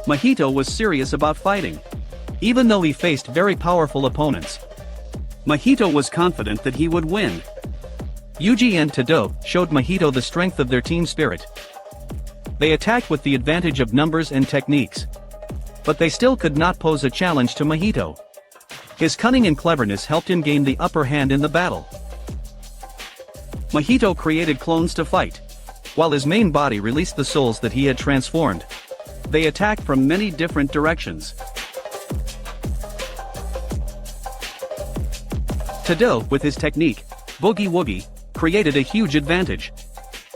Mahito was serious about fighting. Even though he faced very powerful opponents, Mahito was confident that he would win. Yuji and Tado showed Mahito the strength of their team spirit. They attacked with the advantage of numbers and techniques. But they still could not pose a challenge to Mahito. His cunning and cleverness helped him gain the upper hand in the battle. Mahito created clones to fight, while his main body released the souls that he had transformed. They attacked from many different directions. Tado, with his technique, Boogie Woogie, created a huge advantage.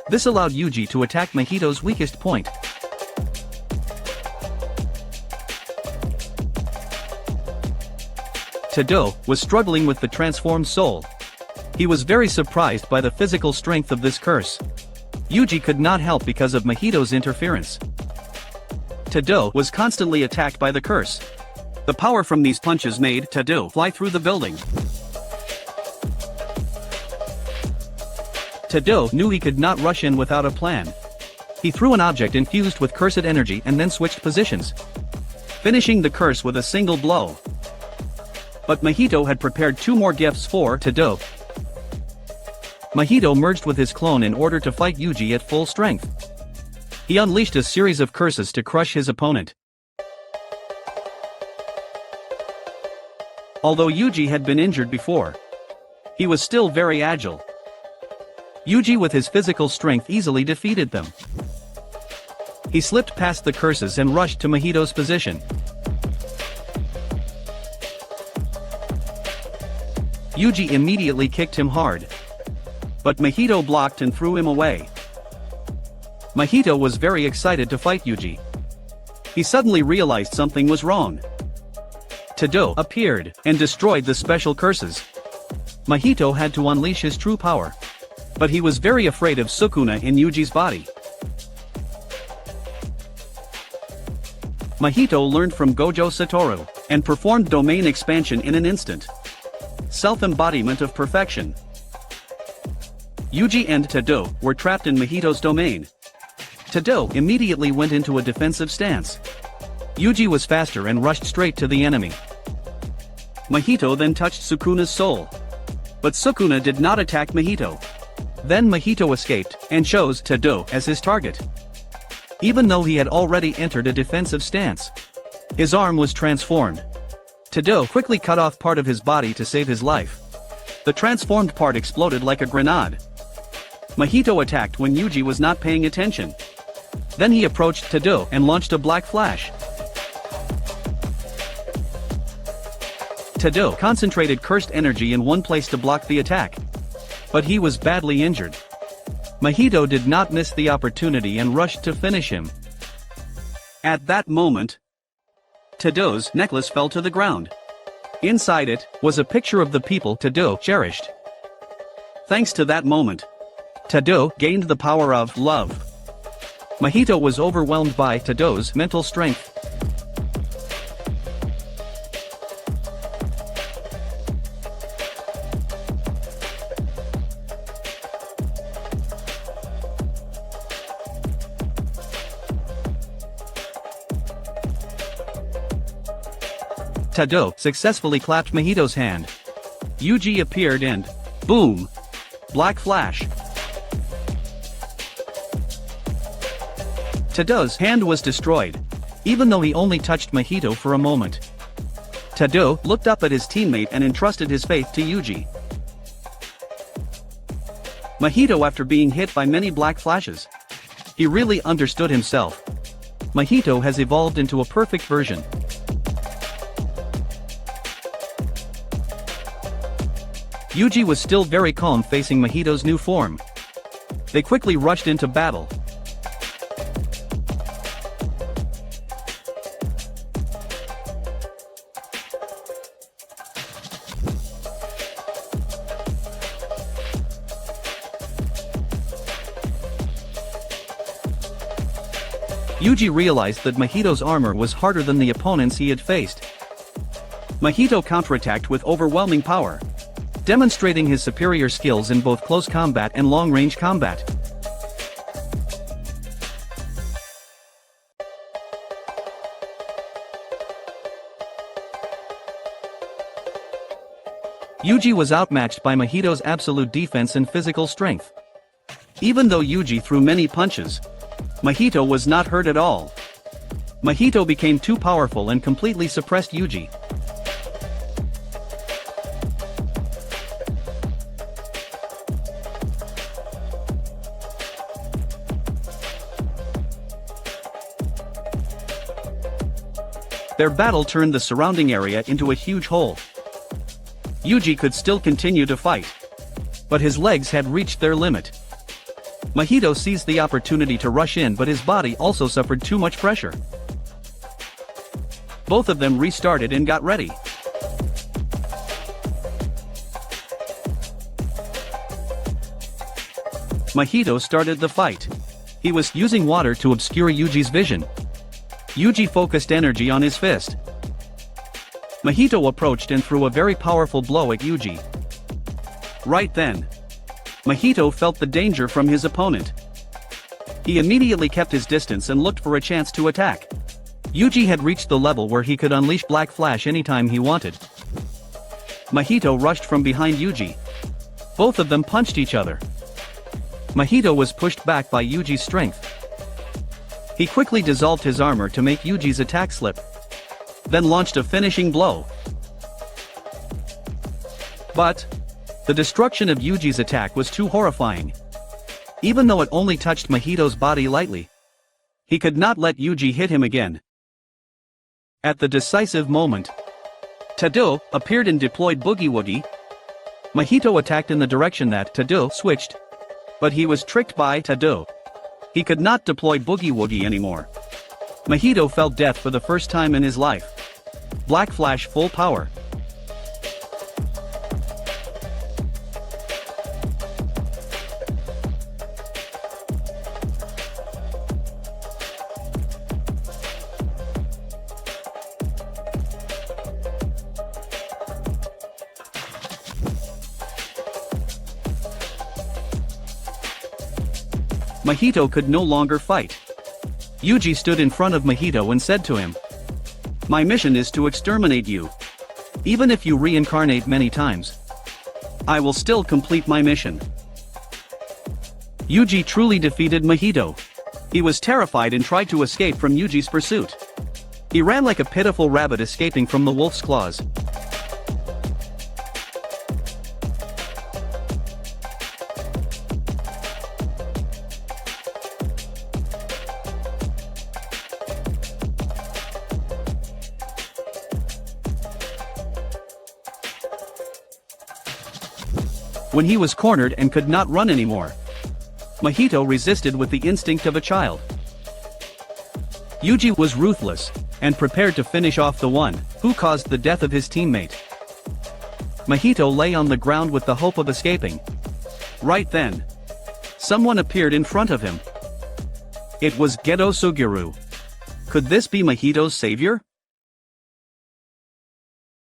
This allowed Yuji to attack Mahito's weakest point. Tado was struggling with the transformed soul. He was very surprised by the physical strength of this curse. Yuji could not help because of Mahito's interference. Tado was constantly attacked by the curse. The power from these punches made Tado fly through the building. Tado knew he could not rush in without a plan. He threw an object infused with cursed energy and then switched positions, finishing the curse with a single blow. But Mahito had prepared 2 more gifts for Tado. Mahito merged with his clone in order to fight Yuji at full strength. He unleashed a series of curses to crush his opponent. Although Yuji had been injured before, he was still very agile. Yuji with his physical strength easily defeated them. He slipped past the curses and rushed to Mahito's position. Yuji immediately kicked him hard. But Mahito blocked and threw him away. Mahito was very excited to fight Yuji. He suddenly realized something was wrong. Tado appeared and destroyed the special curses. Mahito had to unleash his true power. But he was very afraid of Sukuna in Yuji's body. Mahito learned from Gojo Satoru and performed domain expansion in an instant. Self-embodiment of perfection. Yuji and Tado were trapped in Mahito's domain. Tado immediately went into a defensive stance. Yuji was faster and rushed straight to the enemy. Mahito then touched Sukuna's soul. But Sukuna did not attack Mahito. Then Mahito escaped and chose Tado as his target. Even though he had already entered a defensive stance, his arm was transformed. Tado quickly cut off part of his body to save his life. The transformed part exploded like a grenade. Mahito attacked when Yuji was not paying attention. Then he approached Tado and launched a black flash. Tado concentrated cursed energy in one place to block the attack. But he was badly injured. Mahito did not miss the opportunity and rushed to finish him. At that moment, Tado's necklace fell to the ground. Inside it was a picture of the people Tado cherished. Thanks to that moment, Tado gained the power of love. Mahito was overwhelmed by Tado's mental strength. Tado successfully clapped Mahito's hand. Yuji appeared and, boom! Black flash. Tado's hand was destroyed, even though he only touched Mahito for a moment. Tado looked up at his teammate and entrusted his faith to Yuji. Mahito, after being hit by many black flashes, he really understood himself. Mahito has evolved into a perfect version. Yuji was still very calm facing Mahito's new form. They quickly rushed into battle. Yuji realized that Mahito's armor was harder than the opponents he had faced. Mahito counterattacked with overwhelming power, demonstrating his superior skills in both close combat and long-range combat. Yuji was outmatched by Mahito's absolute defense and physical strength. Even though Yuji threw many punches, Mahito was not hurt at all. Mahito became too powerful and completely suppressed Yuji. Their battle turned the surrounding area into a huge hole. Yuji could still continue to fight, but his legs had reached their limit. Mahito seized the opportunity to rush in, but his body also suffered too much pressure. Both of them restarted and got ready. Mahito started the fight. He was using water to obscure Yuji's vision. Yuji focused energy on his fist. Mahito approached and threw a very powerful blow at Yuji. Right then, Mahito felt the danger from his opponent. He immediately kept his distance and looked for a chance to attack. Yuji had reached the level where he could unleash Black Flash anytime he wanted. Mahito rushed from behind Yuji. Both of them punched each other. Mahito was pushed back by Yuji's strength. He quickly dissolved his armor to make Yuji's attack slip, then launched a finishing blow. But the destruction of Yuji's attack was too horrifying. Even though it only touched Mahito's body lightly, he could not let Yuji hit him again. At the decisive moment, Tado appeared and deployed Boogie Woogie. Mahito attacked in the direction that Tado switched, but he was tricked by Tado. He could not deploy Boogie Woogie anymore. Mahito felt death for the first time in his life. Black Flash full power. Mahito could no longer fight. Yuji stood in front of Mahito and said to him, "My mission is to exterminate you. Even if you reincarnate many times, I will still complete my mission." Yuji truly defeated Mahito. He was terrified and tried to escape from Yuji's pursuit. He ran like a pitiful rabbit escaping from the wolf's claws. When he was cornered and could not run anymore, Mahito resisted with the instinct of a child. Yuji was ruthless, and prepared to finish off the one who caused the death of his teammate. Mahito lay on the ground with the hope of escaping. Right then, someone appeared in front of him. It was Gedo Suguru. Could this be Mahito's savior?